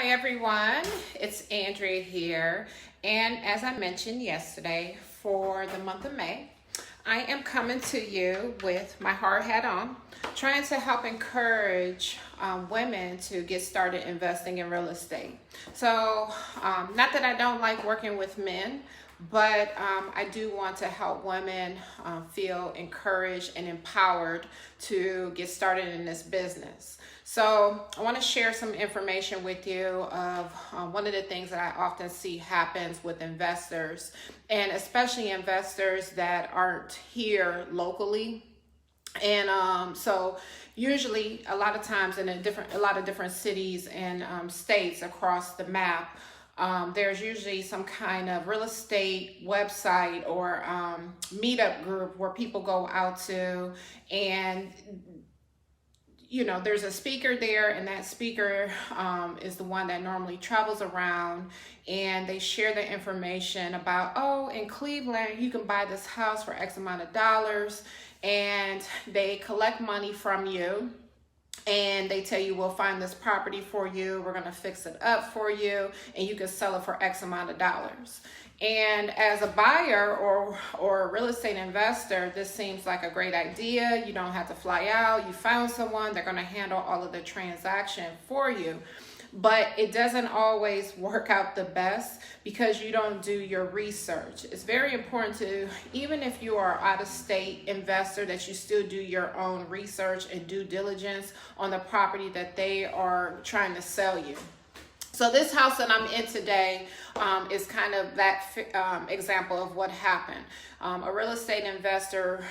Hi everyone, it's Andrea here, and as I mentioned yesterday, for the month of May, I am coming to you with my hard hat on, trying to help encourage women to get started investing in real estate. So, not that I don't like working with men, but I do want to help women feel encouraged and empowered to get started in this business. So I want to share some information with you of one of the things that I often see happens with investors, and especially investors that aren't here locally. And so usually a lot of times in a lot of different cities and states across the map, there's usually some kind of real estate website or meetup group where people go out to, and there's a speaker there, and that speaker is the one that normally travels around, and they share the information about, oh, in Cleveland, you can buy this house for X amount of dollars, and they collect money from you. And they tell you, we'll find this property for you, we're going to fix it up for you, and you can sell it for X amount of dollars. And as a buyer or a real estate investor, this seems like a great idea. You don't have to fly out. You found someone, they're going to handle all of the transaction for you. But it doesn't always work out the best because you don't do your research. It's very important to, even if you are out of state investor, that you still do your own research and due diligence on the property that they are trying to sell you. So this house that I'm in today is kind of that example of what happened. A real estate investor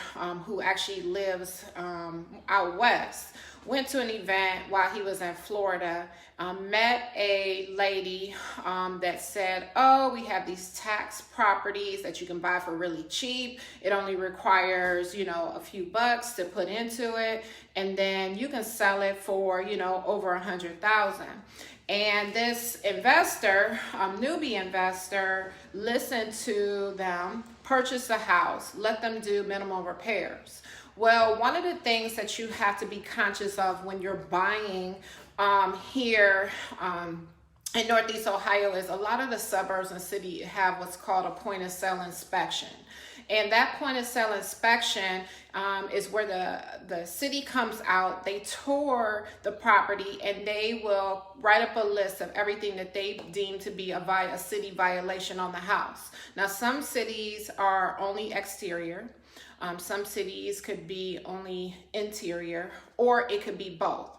who actually lives out west went to an event while he was in Florida, met a lady that said, oh, we have these tax properties that you can buy for really cheap. It only requires, a few bucks to put into it, and then you can sell it for, over $100,000. And this investor, newbie investor, listened to them, purchased a house, let them do minimal repairs. Well, one of the things that you have to be conscious of when you're buying here in Northeast Ohio is a lot of the suburbs and city have what's called a point of sale inspection. And that point of sale inspection is where the city comes out, they tour the property, and they will write up a list of everything that they deem to be a city violation on the house. Now, some cities are only exterior. Some cities could be only interior, or it could be both.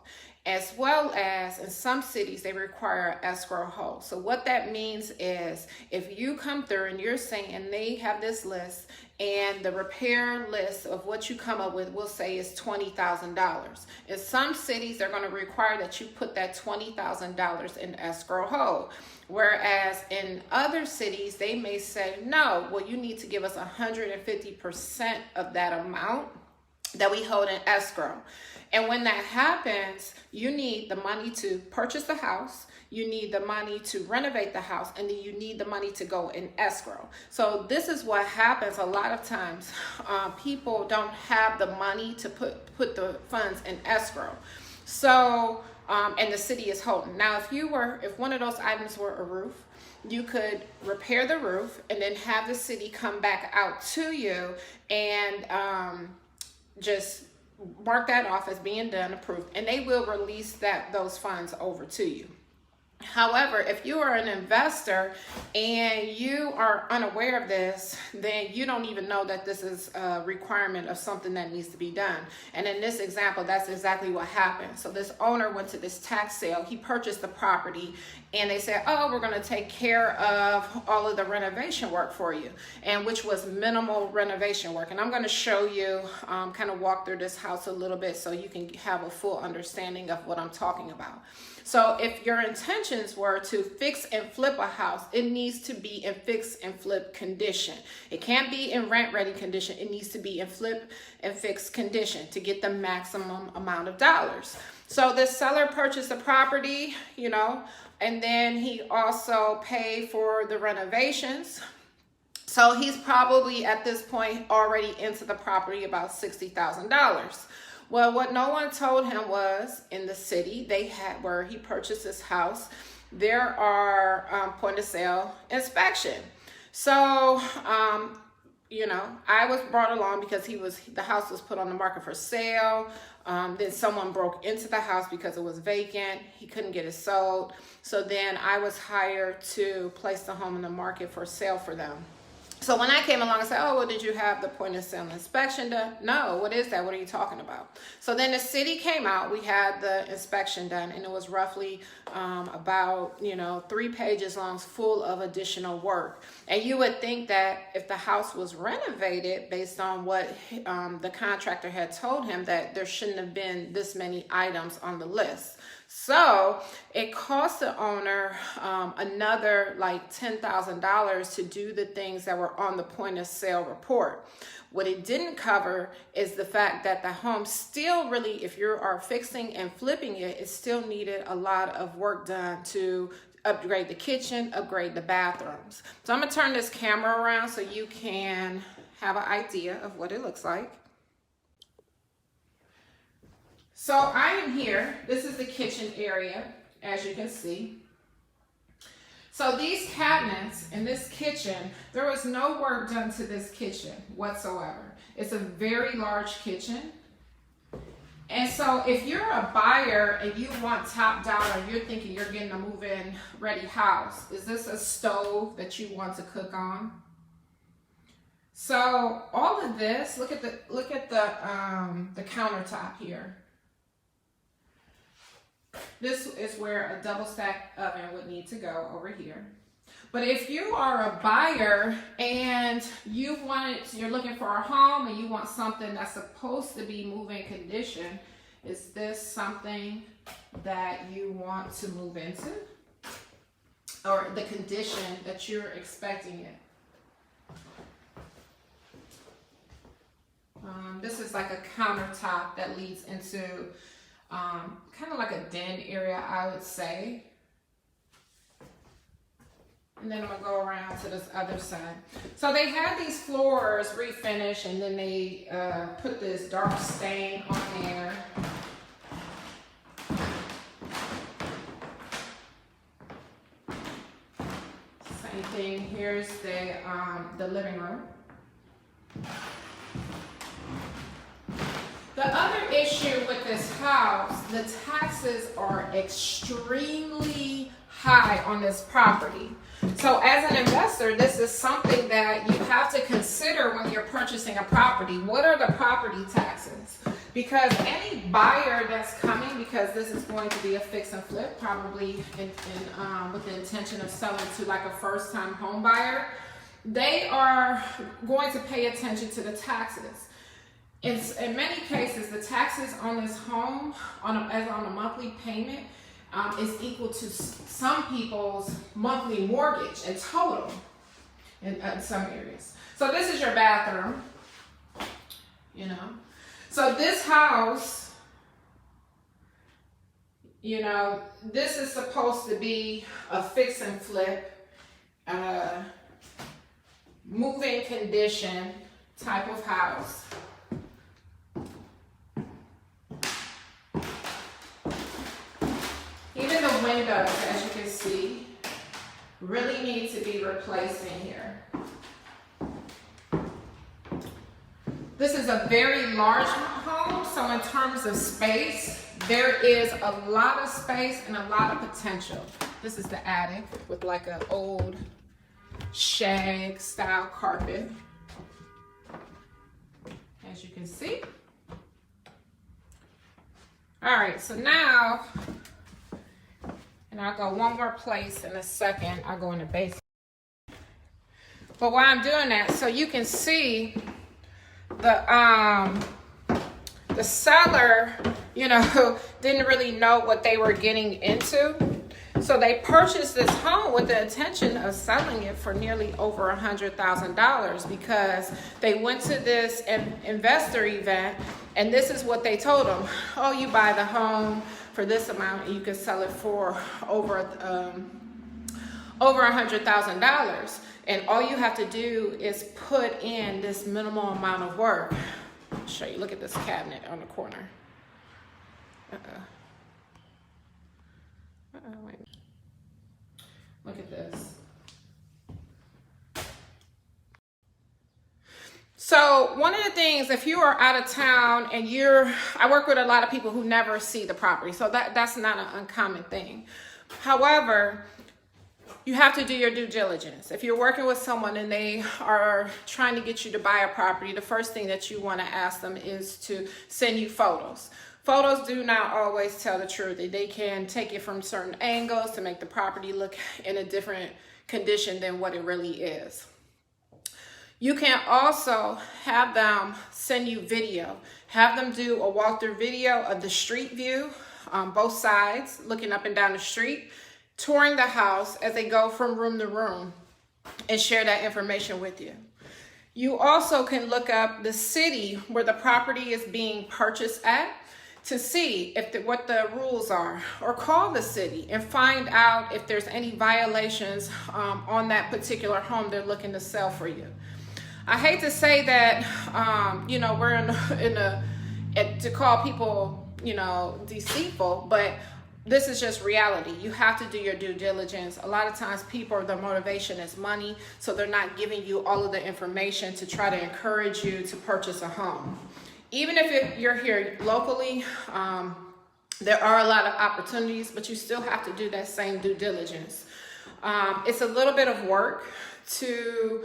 As well as in some cities, they require an escrow hold. So what that means is if you come through and you're saying they have this list, and the repair list of what you come up with will say is $20,000. In some cities, they're going to require that you put that $20,000 in escrow hold. Whereas in other cities, they may say, no, well, you need to give us 150% of that amount that we hold in escrow. And when that happens, you need the money to purchase the house, you need the money to renovate the house, and then you need the money to go in escrow. So this is what happens a lot of times. People don't have the money to put the funds in escrow. So, and the city is holding. Now, if one of those items were a roof, you could repair the roof and then have the city come back out to you and just mark that off as being done, approved, and they will release those funds over to you. However, if you are an investor and you are unaware of this, then you don't even know that this is a requirement of something that needs to be done. And in this example, that's exactly what happened. So this owner went to this tax sale, he purchased the property, and they said, oh, we're going to take care of all of the renovation work for you, and which was minimal renovation work. And I'm going to show you, kind of walk through this house a little bit so you can have a full understanding of what I'm talking about. So if your intentions were to fix and flip a house, it needs to be in fix and flip condition. It can't be in rent ready condition. It needs to be in flip and fix condition to get the maximum amount of dollars. So this seller purchased the property, and then he also paid for the renovations. So he's probably at this point already into the property about $60,000. Well, what no one told him was in the city they had where he purchased his house, there are point of sale inspection. So, I was brought along because the house was put on the market for sale. Then someone broke into the house because it was vacant. He couldn't get it sold. So then I was hired to place the home in the market for sale for them. So when I came along and said, oh, well, did you have the point of sale inspection done? No, what is that? What are you talking about? So then the city came out, we had the inspection done, and it was roughly about 3 pages long, full of additional work. And you would think that if the house was renovated based on what the contractor had told him, that there shouldn't have been this many items on the list. So it cost the owner another like $10,000 to do the things that were on the point of sale report. What it didn't cover is the fact that the home still really, if you are fixing and flipping it, it still needed a lot of work done to upgrade the kitchen, upgrade the bathrooms. So I'm gonna turn this camera around so you can have an idea of what it looks like. So I am here. This is the kitchen area, as you can see. So these cabinets in this kitchen, there was no work done to this kitchen whatsoever. It's a very large kitchen. And so if you're a buyer and you want top dollar, you're thinking you're getting a move-in ready house. Is this a stove that you want to cook on? So all of this, look at the countertop here. This is where a double stack oven would need to go over here. But if you are a buyer and you're looking for a home and you want something that's supposed to be move-in condition, is this something that you want to move into? Or the condition that you're expecting it? This is like a countertop that leads into kind of like a den area, I would say. And then I'm gonna go around to this other side. So they had these floors refinished, and then they put this dark stain on there. Same thing. Here's the living room. The other issue with this house, the taxes are extremely high on this property. So as an investor, this is something that you have to consider when you're purchasing a property. What are the property taxes? Because any buyer that's coming, because this is going to be a fix and flip, probably with the intention of selling to like a first-time home buyer, they are going to pay attention to the taxes. In many cases, the taxes on this home, as on a monthly payment, is equal to some people's monthly mortgage in total in some areas. So this is your bathroom, So this house, this is supposed to be a fix and flip, move-in condition type of house. Even the windows, as you can see, really need to be replaced in here. This is a very large home, so in terms of space, there is a lot of space and a lot of potential. This is the attic with like an old shag style carpet, as you can see. All right, so now, and I'll go one more place in a second. I'll go in the basement. But while I'm doing that, so you can see the seller, didn't really know what they were getting into. So they purchased this home with the intention of selling it for nearly over $100,000 because they went to this investor event, and this is what they told them. Oh, you buy the home for this amount and you can sell it for over $100,000. And all you have to do is put in this minimal amount of work. I'll show you, look at this cabinet on the corner. Wait. Look at this. So one of the things, if you are out of town and I work with a lot of people who never see the property, so that's not an uncommon thing. However, you have to do your due diligence. If you're working with someone and they are trying to get you to buy a property, the first thing that you want to ask them is to send you photos. Photos do not always tell the truth. They can take it from certain angles to make the property look in a different condition than what it really is. You can also have them send you video. Have them do a walkthrough video of the street view, both sides, looking up and down the street, touring the house as they go from room to room, and share that information with you. You also can look up the city where the property is being purchased at to see what the rules are, or call the city and find out if there's any violations on that particular home they're looking to sell for you. I hate to say that, we're to call people, deceitful, but this is just reality. You have to do your due diligence. A lot of times their motivation is money, so they're not giving you all of the information to try to encourage you to purchase a home. Even if you're here locally, there are a lot of opportunities, but you still have to do that same due diligence. It's a little bit of work to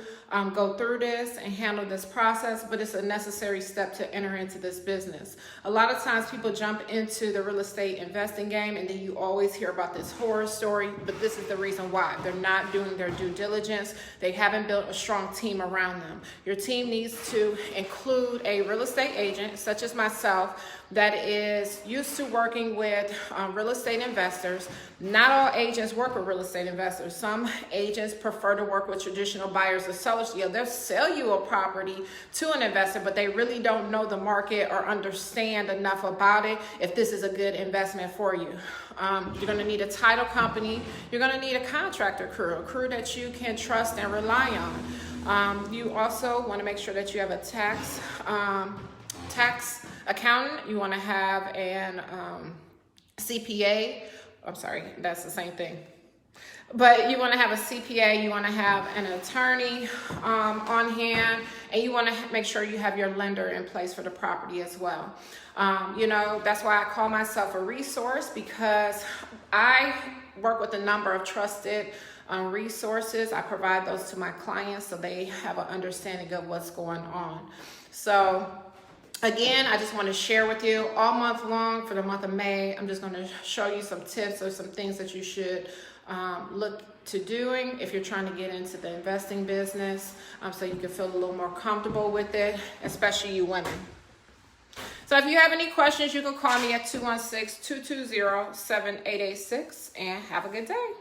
go through this and handle this process, but it's a necessary step to enter into this business. A lot of times people jump into the real estate investing game and then you always hear about this horror story, but this is the reason why. They're not doing their due diligence. They haven't built a strong team around them. Your team needs to include a real estate agent, such as myself, that is used to working with real estate investors. Not all agents work with real estate investors. Some agents prefer to work with traditional buyers or sellers. They'll sell you a property to an investor, but they really don't know the market or understand enough about it if this is a good investment for you. You're going to need a title company. You're going to need a contractor crew, a crew that you can trust and rely on. You also want to make sure that you have a tax accountant. You want to have an CPA. I'm sorry, that's the same thing. But you want to have a CPA, you want to have an attorney on hand, and you want to make sure you have your lender in place for the property as well. That's why I call myself a resource, because I work with a number of trusted resources. I provide those to my clients so they have an understanding of what's going on. So again, I just want to share with you all month long for the month of May. I'm just going to show you some tips or some things that you should look to doing if you're trying to get into the investing business, so you can feel a little more comfortable with it, especially you women. So if you have any questions, you can call me at 216-220-7886, and have a good day.